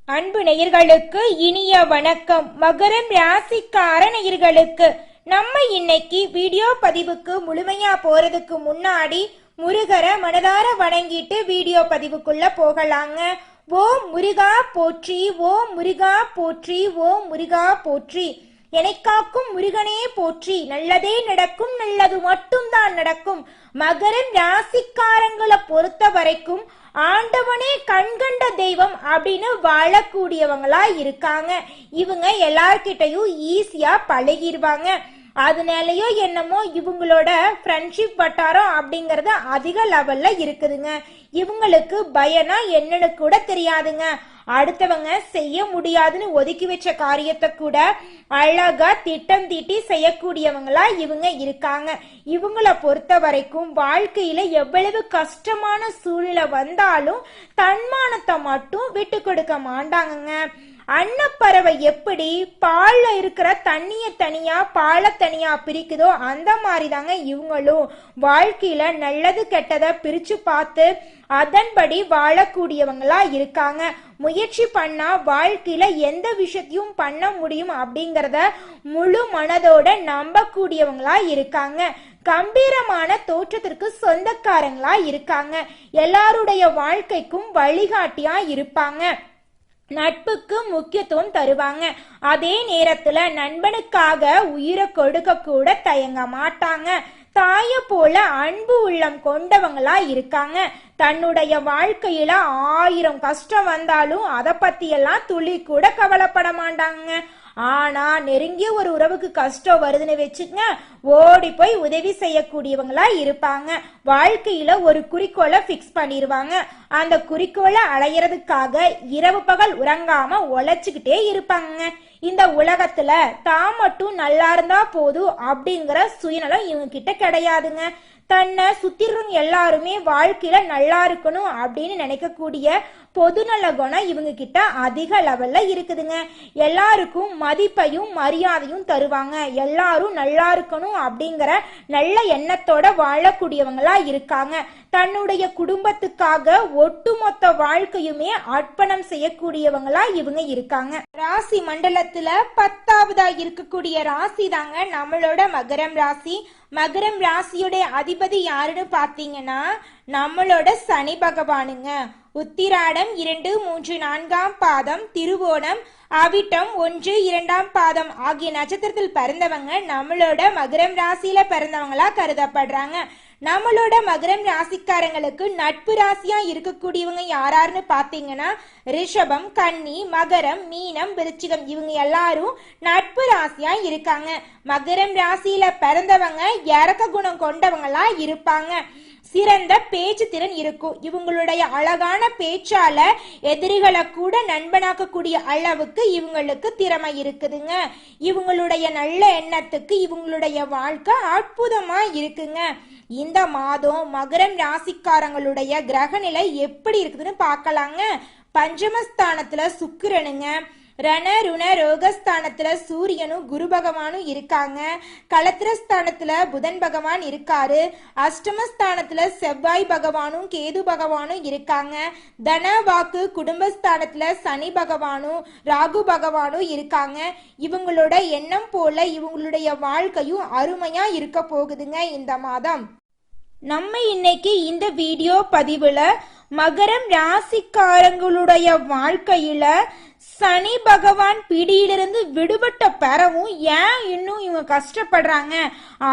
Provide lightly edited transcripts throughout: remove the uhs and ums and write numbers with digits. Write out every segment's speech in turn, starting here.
அன்பு நேயர்களுக்கு இனிய வணக்கம். மகரம் ராசிக்கார நேயர்களுக்கு நம்ம இன்னைக்கு வீடியோ பதிவுக்கு முழுமையா போறதுக்கு முன்னாடி முருகரை மனதார வணங்கிட்டு வீடியோ பதிவுக்குள்ள போகலாங்க. ஓம் முருகா போற்றி, ஓம் முருகா போற்றி, ஓம் முருகா போற்றி. எனக்காக்கும் முருகனே போற்றி. நல்லதே நடக்கும், நல்லது மட்டும்தான் நடக்கும். மகரம் ராசிக்காரங்களை பொறுத்த வரைக்கும் ஆண்டவனே கண்கண்ட தெய்வம் அப்படின்னு வாழக்கூடியவங்களா இருக்காங்க. இவங்க எல்லார்கிட்டையும் ஈஸியா பழகிடுவாங்க. அதனாலயோ என்னமோ இவங்களோட ஃப்ரெண்ட்ஷிப் வட்டாரம் அப்படிங்கறது அதிக லெவல்ல இருக்குதுங்க. இவங்களுக்கு பயனா என்னன்னு கூட தெரியாதுங்க. அடுத்தவங்க செய்ய முடியாதுன்னு ஒதுக்கி வச்ச காரியத்தை கூட அழகா திட்டம் தீட்டி செய்யக்கூடியவங்களா இவங்க இருக்காங்க. இவங்களை பொறுத்த வரைக்கும் வாழ்க்கையில எவ்வளவு கஷ்டமான சூழ்நிலை வந்தாலும் தன்மானத்தை மட்டும் விட்டு கொடுக்க மாட்டாங்கங்க. அன்னப்பறவை எப்படி பால்ல இருக்கிற தண்ணிய தனியா பாலை தனியா பிரிக்குதோ அந்த மாதிரி தாங்க இவங்களும் வாழ்க்கையில நல்லது கெட்டதை பிரிச்சு பார்த்து அதன்படி வாழக்கூடியவங்களா இருக்காங்க. முயற்சி பண்ணா வாழ்க்கையில எந்த விஷயத்தையும் பண்ண முடியும் அப்படிங்கறத முழு மனதோட நம்பக்கூடியவங்களா இருக்காங்க. கம்பீரமான தோற்றத்திற்கு சொந்தக்காரங்களா இருக்காங்க. எல்லாருடைய வாழ்க்கைக்கும் வழிகாட்டியா இருப்பாங்க. நட்புக்கு முக்கியத்துவம் தருவாங்க. அதே நேரத்துல நண்பனுக்காக உயிரை கொடுக்க கூட தயங்க மாட்டாங்க. தாய போல அன்பு உள்ளம் கொண்டவங்களா இருக்காங்க. தன்னுடைய வாழ்க்கையில 1000 கஷ்டம் வந்தாலும் அதை பத்தி எல்லாம் துளி கூட கவலைப்பட மாட்டாங்க. ஆனா நெருங்கிய ஒரு உறவுக்கு கஷ்டம் வருதுன்னு வச்சுக்கங்க, ஓடி போய் உதவி செய்யக்கூடியவங்களா இருப்பாங்க. வாழ்க்கையில ஒரு குறிக்கோளை பிக்ஸ் பண்ணிருவாங்க. அந்த குறிக்கோளை அடையிறதுக்காக இரவு பகல் உறங்காம உழைச்சுக்கிட்டே இருப்பாங்க. இந்த உலகத்துல தான் மட்டும் நல்லா இருந்தா போதும் அப்படிங்கிற சுயநலம் இவங்க கிட்ட கிடையாதுங்க. தன்னை சுத்திடுறவங்க எல்லாருமே வாழ்க்கையில நல்லா இருக்கணும் அப்படின்னு நினைக்கக்கூடிய பொதுநல குணம் இவங்க கிட்ட அதிக லெவல்ல இருக்குதுங்க. எல்லாருக்கும் மதிப்பையும் மரியாதையும் தருவாங்க. எல்லாரும் நல்லா இருக்கணும் அப்படிங்கிற நல்ல எண்ணத்தோட வாழக்கூடியவங்களா இருக்காங்க. தன்னுடைய குடும்பத்துக்காக ஒட்டுமொத்த வாழ்க்கையுமே அர்ப்பணம் செய்யக்கூடியவங்களா இவங்க இருக்காங்க. ராசி மண்டலத்துல 10ஆவதா இருக்கக்கூடிய ராசி தாங்க நம்மளோட மகரம் ராசி. மகரம் ராசியுடைய அதிபதி யாருன்னு பாத்தீங்கன்னா நம்மளோட சனி பகவானுங்க. உத்திராடம் 2, 3, 4ஆம் பாதம், திருவோணம், அவிட்டம் 1, 2ஆம் பாதம் ஆகிய நட்சத்திரத்தில் பிறந்தவங்க நம்மளோட மகரம் ராசியில பிறந்தவங்களா கருதப்படுறாங்க. நம்மளோட மகரம் ராசிக்காரங்களுக்கு நட்பு ராசியா இருக்கக்கூடியவங்க யாராருன்னு பாத்தீங்கன்னா ரிஷபம், கன்னி, மகரம், மீனம், விருச்சிகம் இவங்க எல்லாரும் நட்பு ராசியா இருக்காங்க. மகரம் ராசியில பிறந்தவங்க இறக்க குணம் கொண்டவங்களா இருப்பாங்க. சிறந்த பேச்சு திறன் இருக்கும். இவங்களுடைய அழகான பேச்சால எதிரிகளை கூட நண்பனாக்கக்கூடிய அளவுக்கு இவங்களுக்கு திறமை இருக்குதுங்க. இவங்களுடைய நல்ல எண்ணத்துக்கு இவங்களுடைய வாழ்க்கை அற்புதமா இருக்குங்க. இந்த மாதம் மகரம் ராசிக்காரங்களுடைய கிரக நிலை எப்படி இருக்குதுன்னு பார்க்கலாங்க. பஞ்சமஸ்தானத்துல சுக்கிரனுங்க, ரண ருண ரோகஸ்தானத்துல சூரியனும் குரு பகவானும் இருக்காங்க. களத்திரஸ்தானத்துல புதன் பகவான் இருக்காரு. அஷ்டமஸ்தானத்துல செவ்வாய் பகவானும் கேது பகவானும் இருக்காங்க. தன வாக்கு குடும்பஸ்தானத்துல சனி பகவானும் ராகு பகவானும் இருக்காங்க. இவங்களோட எண்ணம் போல இவங்களுடைய வாழ்க்கையும் அருமையா இருக்க போகுதுங்க இந்த மாதம். நம்ம இன்னைக்கு இந்த வீடியோ பதிவுல மகரம் ராசிக்காரங்களுடைய வாழ்க்கையில சனி பகவான் பிடியிலிருந்து விடுபட்ட பிறவும் ஏன் இன்னும் இவங்க கஷ்டப்படுறாங்க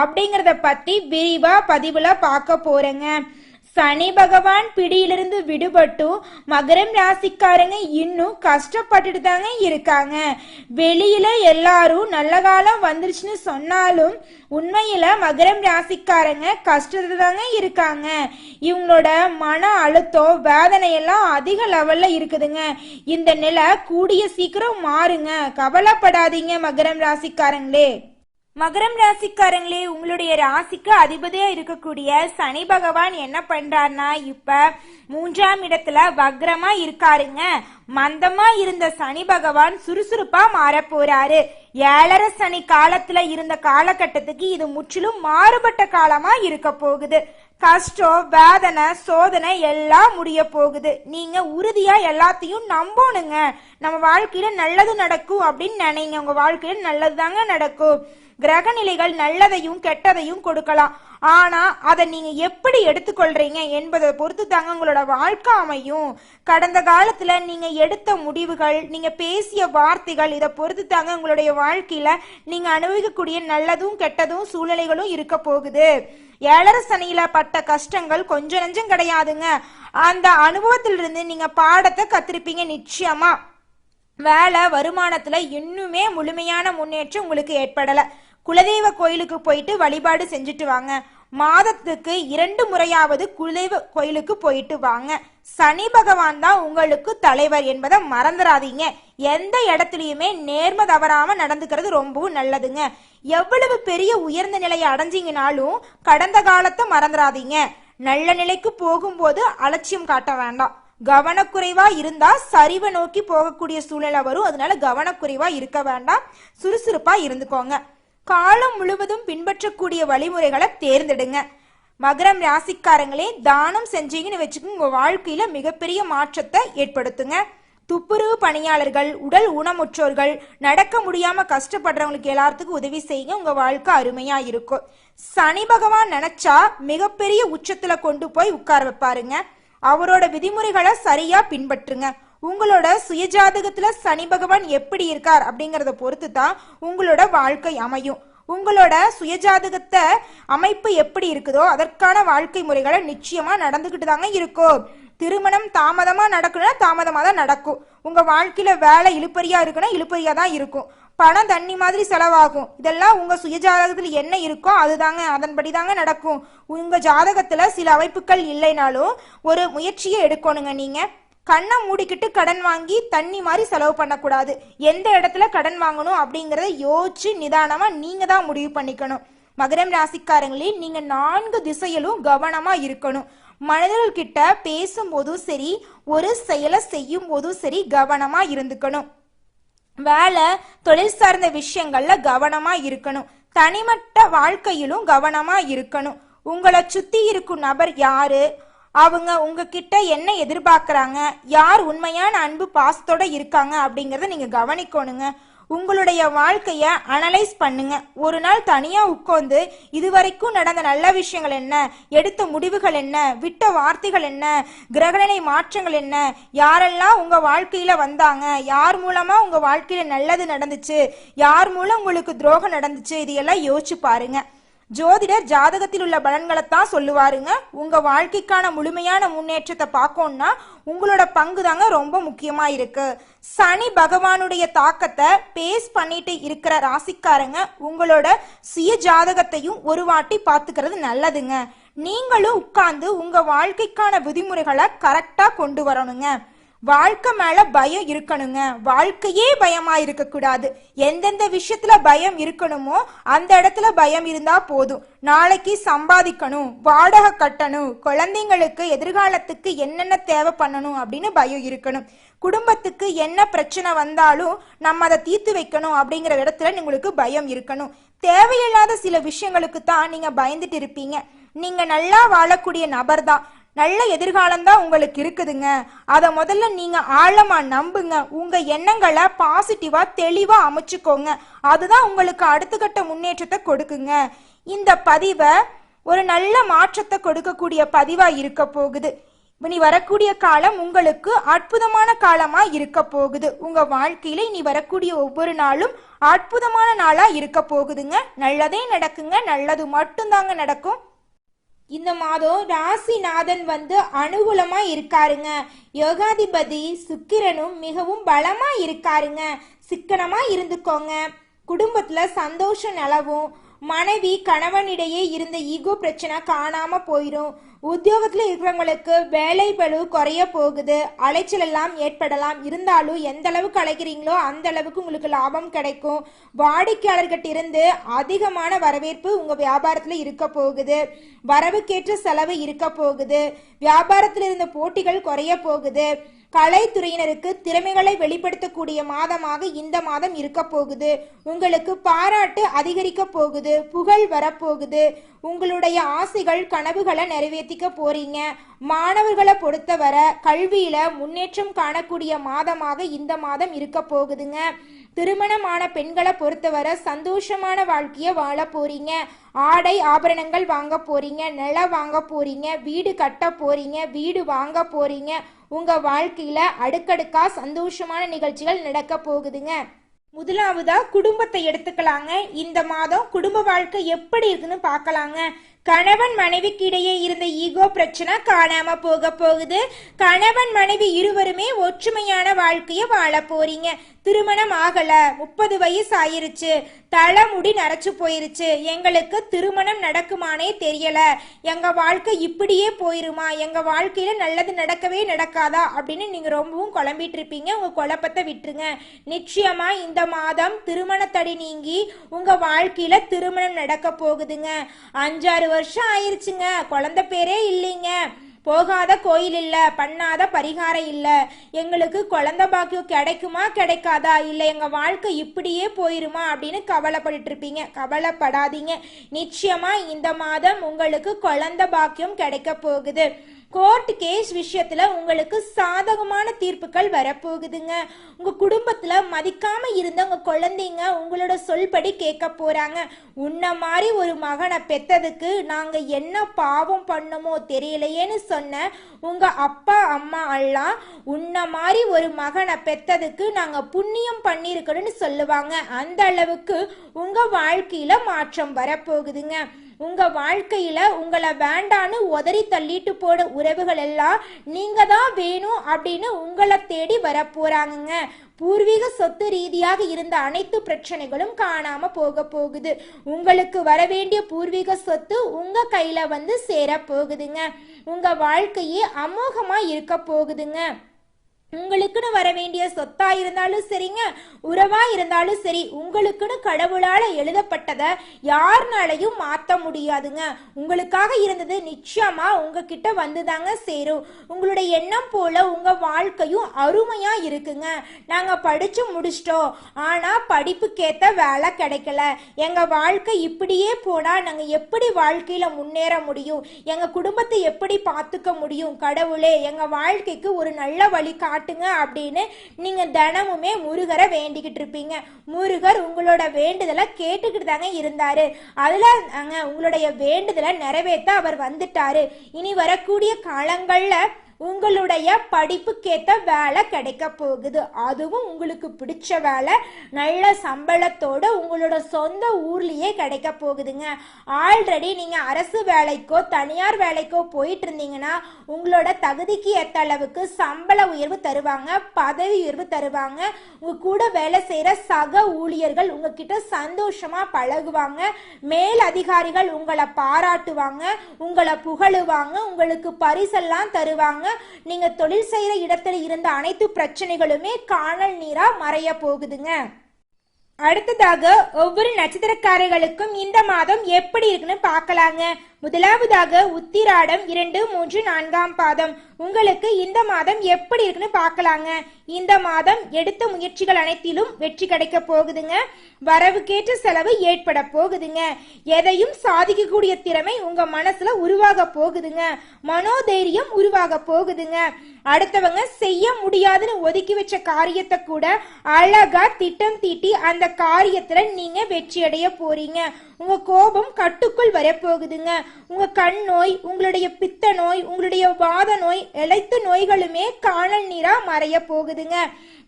அப்படிங்கறத பத்தி விரிவா பதிவுல பார்க்க போறேங்க. சனி பகவான் பிடியிலிருந்து விடுபட்டும் மகரம் ராசிக்காரங்க இன்னும் கஷ்டப்பட்டுட்டு தாங்க இருக்காங்க. வெளியில எல்லாரும் நல்ல காலம் வந்துருச்சுன்னு சொன்னாலும் உண்மையில மகரம் ராசிக்காரங்க கஷ்டத்துல தாங்க இருக்காங்க. இவங்களோட மன அழுத்தம் வேதனை எல்லாம் அதிக லெவல்ல இருக்குதுங்க. இந்த நிலை கூடிய சீக்கிரம் மாறுங்க. கவலைப்படாதீங்க மகரம் ராசிக்காரங்களே. மகரம் ராசிக்காரங்களே, உங்களுடைய ராசிக்கு அதிபதியா இருக்கக்கூடிய சனி பகவான் என்ன பண்றாருன்னா இப்ப 3ஆம் இடத்துல வக்ரமா இருக்காருங்க. மந்தமா இருந்த சனி பகவான் சுறுசுறுப்பா மாற போறாரு. 7.5 சனி காலத்துல இருந்த காலகட்டத்துக்கு இது முற்றிலும் மாறுபட்ட காலமா இருக்க போகுது. கஷ்டம், வேதனை, சோதனை எல்லாம் முடிய போகுது. நீங்க உறுதியா எல்லாத்தையும் நம்பணுங்க. நம்ம வாழ்க்கையில நல்லது நடக்கும் அப்படின்னு நினைங்க. உங்க வாழ்க்கையில நல்லது தாங்க நடக்கும். கிரகநிலைகள் நல்லதையும் கெட்டதையும் கொடுக்கலாம். ஆனா அதை நீங்க எப்படி எடுத்துக்கொள்றீங்க என்பதை பொறுத்து தாங்க உங்களோட வாழ்க்கை அமையும். கடந்த காலத்துல நீங்க எடுத்த முடிவுகள், நீங்க பேசிய வார்த்தைகள், இதை பொறுத்து தாங்க உங்களுடைய வாழ்க்கையில நீங்க அனுபவிக்கக்கூடிய நல்லதும் கெட்டதும் சூழ்நிலைகளும் இருக்க போகுது. ஏழரை சனியில பட்ட கஷ்டங்கள் கொஞ்சம் நஞ்சம் கிடையாதுங்க. அந்த அனுபவத்திலிருந்து நீங்க பாடத்தை கத்திருப்பீங்க நிச்சயமா. வேலை வருமானத்துல இன்னுமே முழுமையான முன்னேற்றம் உங்களுக்கு ஏற்படல. குலதெய்வ கோயிலுக்கு போயிட்டு வழிபாடு செஞ்சுட்டு வாங்க. மாதத்துக்கு 2 முறையாவது குலதெய்வ கோயிலுக்கு போயிட்டு வாங்க. சனி பகவான் தான் உங்களுக்கு தலைவர் என்பதை மறந்துடாதீங்க. எந்த இடத்துலயுமே நேர்ம தவறாம நடந்துக்கிறது ரொம்பவும் நல்லதுங்க. எவ்வளவு பெரிய உயர்ந்த நிலையை அடைஞ்சிங்கனாலும் கடந்த காலத்தை மறந்துடாதீங்க. நல்ல நிலைக்கு போகும்போது அலட்சியம் காட்ட வேண்டாம். கவனக்குறைவா இருந்தா சரிவை நோக்கி போகக்கூடிய சூழ்நிலை வரும். அதனால கவனக்குறைவா இருக்க வேண்டாம், சுறுசுறுப்பா இருந்துக்கோங்க. காலம் முழுவதும் பின்பற்றக்கூடிய வழிமுறைகளை தேர்ந்தெடுங்க. மகரம் ராசிக்காரங்களே, தானம் செஞ்சீங்கன்னு வச்சுக்கோங்க, உங்க வாழ்க்கையில மிகப்பெரிய மாற்றத்தை ஏற்படுத்துங்க. துப்புரவு பணியாளர்கள், உடல் ஊனமுற்றோர்கள், நடக்க முடியாம கஷ்டப்படுறவங்களுக்கு எல்லாத்துக்கும் உதவி செய்யுங்க. உங்க வாழ்க்கை அருமையா இருக்கும். சனி பகவான் நினைச்சா மிகப்பெரிய உச்சத்துல கொண்டு போய் உட்கார வைப்பாருங்க. அவரோட விதிமுறைகளை சரியா பின்பற்றுங்க. உங்களோட சுயஜாதகத்துல சனி பகவான் எப்படி இருக்கார் அப்படிங்கறத பொறுத்து தான் உங்களோட வாழ்க்கை அமையும். உங்களோட சுயஜாதகத்தை அமைப்பு எப்படி இருக்குதோ அதற்கான வாழ்க்கை முறைகளை நிச்சயமா நடந்துகிட்டு தாங்க இருக்கும். திருமணம் தாமதமா நடக்கணும்னா தாமதமா தான் நடக்கும். உங்க வாழ்க்கையில வேலை இழுப்பறியா இருக்குன்னா இழுப்பறியா தான் இருக்கும். பணம் தண்ணி மாதிரி செலவாகும். இதெல்லாம் உங்க சுயஜாதகத்துல என்ன இருக்கோ அதுதாங்க, அதன்படி தாங்க நடக்கும். உங்க ஜாதகத்துல சில அமைப்புகள் இல்லைனாலும் ஒரு முயற்சியை எடுக்கணுங்க. நீங்க கண்ணை மூடிக்கிட்டு கடன் வாங்கி தண்ணி மாதிரி செலவு பண்ணக்கூடாது. எந்த இடத்துல கடன் வாங்கணும் அப்படிங்கறத யோசிச்சு நிதானமா நீங்க தான் முடிவு பண்ணிக்கணும். மகரம் ராசிக்காரங்களே, நீங்க 4 திசையிலும் கவனமா இருக்கணும். மனிதர்கள்கிட்ட பேசும்போதும் சரி, ஒரு செயலை செய்யும் போதும் சரி கவனமா இருந்துக்கணும். வேலை தொழில் சார்ந்த விஷயங்கள்ல கவனமா இருக்கணும். தனிமட்ட வாழ்க்கையிலும் கவனமா இருக்கணும். உங்களை சுத்தி இருக்கும் நபர் யாரு, அவங்க உங்ககிட்ட என்ன எதிர்பார்க்கறாங்க, யார் உண்மையான அன்பு பாசத்தோட இருக்காங்க அப்படிங்கறத நீங்க கவனிக்கணுங்க. உங்களுடைய வாழ்க்கைய அனலைஸ் பண்ணுங்க. ஒரு நாள் தனியா உட்கார்ந்து இதுவரைக்கும் நடந்த நல்ல விஷயங்கள் என்ன, எடுத்த முடிவுகள் என்ன, விட்ட வார்த்தைகள் என்ன, கிரகநிலை மாற்றங்கள் என்ன, யாரெல்லாம் உங்க வாழ்க்கையில வந்தாங்க, யார் மூலமா உங்க வாழ்க்கையில நல்லது நடந்துச்சு, யார் மூலம் உங்களுக்கு துரோகம் நடந்துச்சு, இதையெல்லாம் யோசிச்சு பாருங்க. ஜோதிடர் ஜாதகத்தில் உள்ள பலன்களைத்தான் சொல்லுவாருங்க. உங்க வாழ்க்கைக்கான முழுமையான முன்னேற்றத்தை பார்க்கணும்னா உங்களோட பங்கு தாங்க ரொம்ப முக்கியமா இருக்கு. சனி பகவானுடைய தாக்கத்தை பேஸ் பண்ணிட்டு இருக்கிற ராசிக்காரங்க உங்களோட சுய ஜாதகத்தையும் ஒரு வாட்டி பார்த்துக்கிறது நல்லதுங்க. நீங்களும் உட்கார்ந்து உங்க வாழ்க்கைக்கான விதிமுறைகளை கரெக்டா கொண்டு வரணுங்க. வாழ்க்கை மேல பயம் இருக்கணுங்க. வாழ்க்கையே பயமா இருக்க கூடாது. எந்தெந்த விஷயத்துல பயம் இருக்கணுமோ அந்த இடத்துல பயம் இருந்தா போதும். நாளைக்கு சம்பாதிக்கணும், வாடகை கட்டணும், குழந்தைங்களுக்கு எதிர்காலத்துக்கு என்னென்ன தேவை பண்ணணும் அப்படின்னு பயம் இருக்கணும். குடும்பத்துக்கு என்ன பிரச்சனை வந்தாலும் நம்ம அதை தீர்த்து வைக்கணும் அப்படிங்கிற இடத்துல உங்களுக்கு பயம் இருக்கணும். தேவையில்லாத சில விஷயங்களுக்கு தான் நீங்க பயந்துட்டு இருப்பீங்க. நீங்க நல்லா வாழக்கூடிய நபர் தான். நல்ல எதிர்காலம் தான் உங்களுக்கு இருக்குதுங்க. அதை முதல்ல நீங்க ஆழமா நம்புங்க. உங்க எண்ணங்களை பாசிட்டிவா தெளிவா அமைச்சுக்கோங்க. அதுதான் உங்களுக்கு அடுத்த கட்ட முன்னேற்றத்தை கொடுக்குங்க. இந்த பதிவை ஒரு நல்ல மாற்றத்தை கொடுக்கக்கூடிய பதிவா இருக்க போகுது. இனி வரக்கூடிய காலம் உங்களுக்கு அற்புதமான காலமா இருக்க போகுது. உங்க வாழ்க்கையில இனி வரக்கூடிய ஒவ்வொரு நாளும் அற்புதமான நாளா இருக்க போகுதுங்க. நல்லதே நடக்குங்க. நல்லது மட்டும்தாங்க நடக்கும். இந்த மாதம் ராசிநாதன் அனுகூலமா இருக்காருங்க. யோகாதிபதி சுக்கிரனும் மிகவும் பலமா இருக்காருங்க. சிக்கனமா இருந்துக்கோங்க. குடும்பத்துல சந்தோஷம் நிலவும். மனைவி கணவனிடையே இருந்த ஈகோ பிரச்சனை காணாம போயிடும். உத்தியோகத்துல இருக்கிறவங்களுக்கு வேலை பளு குறைய போகுது, அலைச்சல் எல்லாம் ஏற்படலாம். இருந்தாலும் எந்த அளவுக்கு அழைக்கிறீங்களோ அந்த அளவுக்கு உங்களுக்கு லாபம் கிடைக்கும். வாடிக்கையாளர்கிட்ட இருந்து அதிகமான வரவேற்பு உங்க வியாபாரத்துல இருக்க போகுது. வரவுக்கேற்ற செலவு இருக்க போகுது. வியாபாரத்தில் இருந்த போட்டிகள் குறைய போகுது. கலைத்துறையினருக்கு திறமைகளை வெளிப்படுத்தக்கூடிய மாதமாக இந்த மாதம் இருக்க போகுது. உங்களுக்கு பாராட்டு அதிகரிக்க போகுது. புகழ் வரப்போகுது. உங்களுடைய ஆசைகள் கனவுகளை நிறைவேற்றிக்க போறீங்க. மாணவர்களை பொறுத்தவரை கல்வியில முன்னேற்றம் காணக்கூடிய மாதமாக இந்த மாதம் இருக்க போகுதுங்க. திருமணமான பெண்களை பொறுத்தவரை சந்தோஷமான வாழ்க்கைய வாழ போறீங்க. ஆடை ஆபரணங்கள் வாங்க போறீங்க. நிலம் வாங்க போறீங்க. வீடு கட்ட போறீங்க. வீடு வாங்க போறீங்க. உங்க வாழ்க்கையில அடுக்கடுக்கா சந்தோஷமான நிகழ்ச்சிகள் நடக்க போகுதுங்க. முதலாவதா குடும்பத்தை எடுத்துக்கலாங்க. இந்த மாதம் குடும்ப வாழ்க்கை எப்படி இருக்குன்னு பார்க்கலாங்க. கணவன் மனைவிக்கு இடையே இருந்த ஈகோ பிரச்சனை காணாம போக போகுது. கணவன் மனைவி இருவருமே ஒற்றுமையான வாழ்க்கைய வாழ போறீங்க. திருமணம் ஆகல, 30 வயசு ஆயிருச்சு, தலைமுடி நரைச்சு போயிருச்சு, எங்களுக்கு திருமணம் நடக்குமானே தெரியல, எங்க வாழ்க்கை இப்படியே போயிருமா, எங்க வாழ்க்கையில நல்லது நடக்கவே நடக்காதா அப்படின்னு நீங்க ரொம்பவும் குழம்பிட்டு இருப்பீங்க. உங்க குழப்பத்தை விட்டுருங்க. நிச்சயமா இந்த மாதம் திருமண தடை நீங்கி உங்க வாழ்க்கையில திருமணம் நடக்க போகுதுங்க. 5-6 வருஷம் ஆயிருச்சுங்க, குழந்தை பேரே இல்லைங்க, போகாத கோயில் இல்ல, பண்ணாத பரிகாரம் இல்ல, எங்களுக்கு குழந்தை பாக்கியம் கிடைக்குமா கிடைக்காதா, இல்ல எங்க வாழ்க்கை இப்படியே போயிருமா அப்படின்னு கவலைப்பட்டு இருப்பீங்க. கவலைப்படாதீங்க. நிச்சயமா இந்த மாதம் உங்களுக்கு குழந்தை பாக்கியம் கிடைக்க போகுது. கோர்ட் கேஸ் விஷயத்துல உங்களுக்கு சாதகமான தீர்ப்புகள் வரப்போகுதுங்க. உங்க குடும்பத்துல மதிக்காம இருந்த உங்க குழந்தைங்க உங்களோட சொல்படி கேட்க போறாங்க. உன்ன மாதிரி ஒரு மகனை பெத்ததுக்கு நாங்க என்ன பாவம் பண்ணமோ தெரியலையேன்னு சொன்ன உங்க அப்பா அம்மா எல்லாம் உன்ன மாதிரி ஒரு மகனை பெத்ததுக்கு நாங்க புண்ணியம் பண்ணிருக்கணும்னு சொல்லுவாங்க. அந்த அளவுக்கு உங்க வாழ்க்கையில மாற்றம் வரப்போகுதுங்க. உங்க வாழ்க்கையில உங்களை வேண்டான்னு உதறி தள்ளிட்டு போட உறவுகள் எல்லாம் நீங்க தான் வேணும் அப்படின்னு உங்களை தேடி வர போறாங்க. பூர்வீக சொத்து ரீதியாக இருந்த அனைத்து பிரச்சனைகளும் காணாம போக போகுது. உங்களுக்கு வர வேண்டிய பூர்வீக சொத்து உங்க கையில வந்து சேர போகுதுங்க. உங்க வாழ்க்கையே அமோகமா இருக்க போகுதுங்க. உங்களுக்குன்னு வர வேண்டிய சொத்தா இருந்தாலும் சரிங்க, உறவா இருந்தாலும் சரி, உங்களுக்குன்னு கடவுளால எழுதப்பட்டதை யாருனாலையும் மாற்ற முடியாதுங்க. உங்களுக்காக இருந்தது நிச்சயமா உங்ககிட்ட வந்துதாங்க சேரும். உங்களுடைய எண்ணம் போல உங்க வாழ்க்கையும் அருமையா இருக்குங்க. நாங்க படிச்சு முடிச்சிட்டோம், ஆனா படிப்புக்கேத்த வேலை கிடைக்கல, எங்க வாழ்க்கை இப்படியே போனா நாங்க எப்படி வாழ்க்கையில முன்னேற முடியும், எங்க குடும்பத்தை எப்படி பார்த்துக்க முடியும், கடவுளே எங்க வாழ்க்கைக்கு ஒரு நல்ல வழி காட்டுங்க அப்படின்னு நீங்க தினமுமே முருகரை வேண்டிக்கிட்டு இருப்பீங்க. முருகர் உங்களோட வேண்டுதலை கேட்டுக்கிட்டு தாங்க இருந்தாரு. அதுல உங்களுடைய வேண்டுதலை நிறைவேற்ற அவர் வந்துட்டாரு. இனி வரக்கூடிய காலங்கள்ல உங்களுடைய படிப்புக்கேற்ற வேலை கிடைக்க போகுது. அதுவும் உங்களுக்கு பிடிச்ச வேலை, நல்ல சம்பளத்தோட உங்களோட சொந்த ஊர்லயே கிடைக்க போகுதுங்க. ஆல்ரெடி நீங்க அரசு வேலைக்கோ தனியார் வேலைக்கோ போயிட்டு இருந்தீங்கன்னா உங்களோட தகுதிக்கு ஏற்ற அளவுக்கு சம்பள உயர்வு தருவாங்க, பதவி உயர்வு தருவாங்க. உங்க கூட வேலை செய்யற சக ஊழியர்கள் உங்ககிட்ட சந்தோஷமா பழகுவாங்க. மேல் அதிகாரிகள் உங்களை பாராட்டுவாங்க, உங்களை புகழுவாங்க, உங்களுக்கு பரிசெல்லாம் தருவாங்க. நீங்க தொழில் செய்யற இடத்துல இருந்த அனைத்து பிரச்சனைகளுமே காணல் நீரா மறைய போகுதுங்க. அடுத்ததாக ஒவ்வொரு நட்சத்திரக்காரர்களுக்கும் இந்த மாதம் எப்படி இருக்குன்னு பார்க்கலாங்க. முதலாவதாக உத்திராடம் 2, 3, 4ஆம் பாதம். உங்களுக்கு இந்த மாதம் எப்படி இருக்குன்னு பார்க்கலாங்க. இந்த மாதம் எடுத்த முயற்சிகள் அனைத்திலும் வெற்றி கிடைக்க போகுதுங்க. வரவுக்கேற்ற செலவு ஏற்பட போகுதுங்க. எதையும் சாதிக்கக்கூடிய திறமை உங்க மனசுல உருவாக போகுதுங்க. மனோதைரியம் உருவாக போகுதுங்க. அடுத்தவங்க செய்ய முடியாதுன்னு ஒதுக்கி வச்ச காரியத்தை கூட அழகா திட்டம் தீட்டி அந்த காரியத்துல நீங்க வெற்றி அடைய போறீங்க. உங்க கோபம் கட்டுக்குள் வரப்போகுதுங்க. உங்க கண் நோய், உங்களுடைய பித்த நோய், உங்களுடைய வாத நோய், இழைத்த நோய்களுமே காணல் நீரா மறைய போகுதுங்க.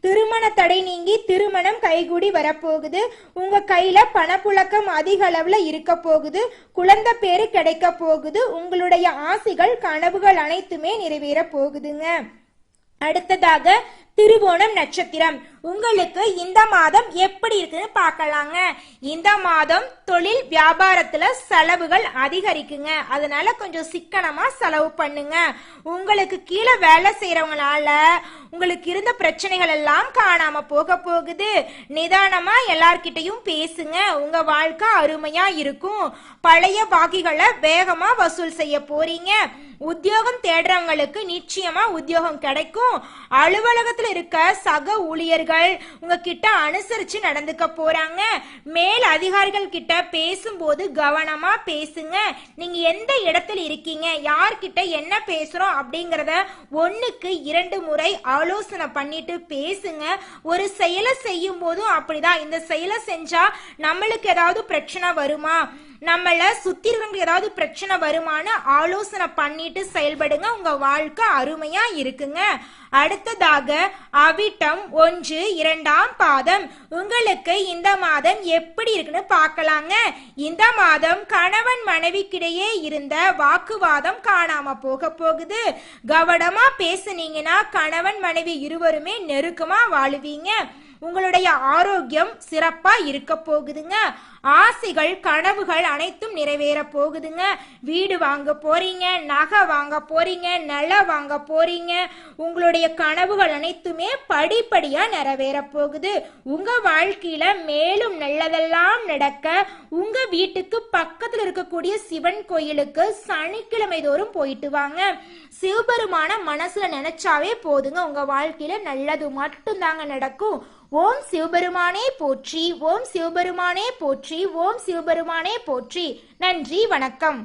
திருமண தடை நீங்கி திருமணம் கைகூடி வரப்போகுது. உங்க கையில பணப்புழக்கம் அதிக அளவுல இருக்க போகுது. குழந்தை பேரு கிடைக்க போகுது. உங்களுடைய ஆசைகள் கனவுகள் அனைத்துமே நிறைவேற போகுதுங்க. அடுத்ததாக திருவோணம் நட்சத்திரம். உங்களுக்கு இந்த மாதம் எப்படி இருக்குன்னு பார்க்கலாங்க. இந்த மாதம் தொழில் வியாபாரத்துல செலவுகள் அதிகரிக்குங்க. அதனால கொஞ்சம் சிக்கனமா செலவு பண்ணுங்க. உங்களுக்கு கீழே வேலை செய்யறவங்களால உங்களுக்கு இருந்த பிரச்சனைகள் எல்லாம் காணாம போக போகுது. நிதானமா எல்லார்கிட்டையும் பேசுங்க. உங்க வாழ்க்கை அருமையா இருக்கும். பழைய பாக்கிகளை வேகமா வசூல் செய்ய போறீங்க. உத்தியோகம் தேடுறவங்களுக்கு நிச்சயமா உத்தியோகம் கிடைக்கும். அலுவலகத்துல இருக்க சக ஊழியர்கள் உங்ககிட்ட அனுசரிச்சு நடந்துக்க போறாங்க. மேல் அதிகாரிகள் கிட்ட பேசும்போது கவனமா பேசுங்க. நீங்க எந்த இடத்துல இருக்கீங்க, யார்கிட்ட என்ன பேசுறோம் அப்படிங்கறத 1க்கு 2 முறை ஆலோசனை பண்ணிட்டு பேசுங்க. ஒரு செயலை செய்யும் போதும் அப்படிதான், இந்த செயலை செஞ்சா நம்மளுக்கு ஏதாவது பிரச்சனை வருமா, நம்மள சுத்தி இருக்கிறவங்களுக்கு ஏதாவது பிரச்சனை வருமானு ஆலோசனை பண்ணிட்டு செயல்படுங்க. உங்க வாழ்க்கை அருமையா இருக்குங்க. அடுத்ததாக அவிட்டம் 1, 2ஆம் பாதம். உங்களுக்கு இந்த மாதம் எப்படி இருக்குன்னு பார்க்கலாங்க. இந்த மாதம் கணவன் மனைவிக்கிடையே இருந்த வாக்குவாதம் காணாம போக போகுது. கவனமா பேசுனீங்கன்னா கணவன் மனைவி இருவருமே நெருக்கமா வாழுவீங்க. உங்களுடைய ஆரோக்கியம் சிறப்பா இருக்க போகுதுங்க. ஆசைகள் கனவுகள் அனைத்தும் நிறைவேற போகுதுங்க. வீடு வாங்க போறீங்க, நகை வாங்க போறீங்க, நிலம் வாங்க போறீங்க. உங்களுடைய கனவுகள் அனைத்துமே படிப்படியா நிறைவேற போகுது. உங்க வாழ்க்கையில மேலும் நல்லதெல்லாம் நடக்க உங்க வீட்டுக்கு பக்கத்துல இருக்கக்கூடிய சிவன் கோயிலுக்கு சனிக்கிழமை தோறும் போயிட்டு வாங்க. சிவபெருமான மனசுல நினைச்சாவே போதுங்க, உங்க வாழ்க்கையில நல்லது மட்டும் தாங்க நடக்கும். ஓம் சிவபெருமானே போற்றி, ஓம் சிவபெருமானே போற்றி, ஓம் சிவபெருமானே போற்றி. நன்றி, வணக்கம்.